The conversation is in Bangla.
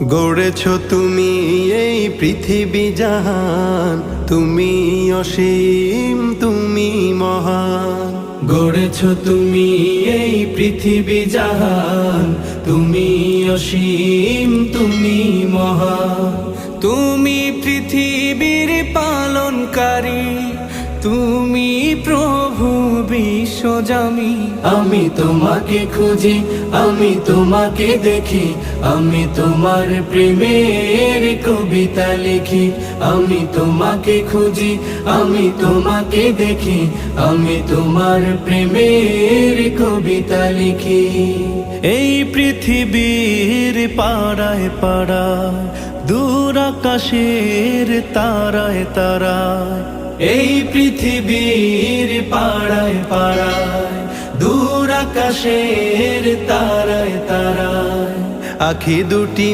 গড়েছ তুমি এই পৃথিবী জাহান, তুমি অসীম তুমি মহান। গড়েছ তুমি এই পৃথিবী জাহান, তুমি অসীম তুমি মহান। তুমি পৃথিবীর পালনকারী, তুমি প্রভু বিশ্বজামি। আমি তোমাকে খুঁজি, আমি তোমাকে দেখি, আমি তোমার প্রেমের কবিতা লিখি। আমি তোমাকে খুঁজি, আমি তোমাকে দেখি, আমি তোমার প্রেমের কবিতা লিখি। এই পৃথিবীর পাড়ায় পাড়ায়, দূর আকাশের তারায় তারায়, এই পৃথিবীর পাড়ায় পাড়ায়, দূর আকাশের তারায় তারায়, আখি দুটি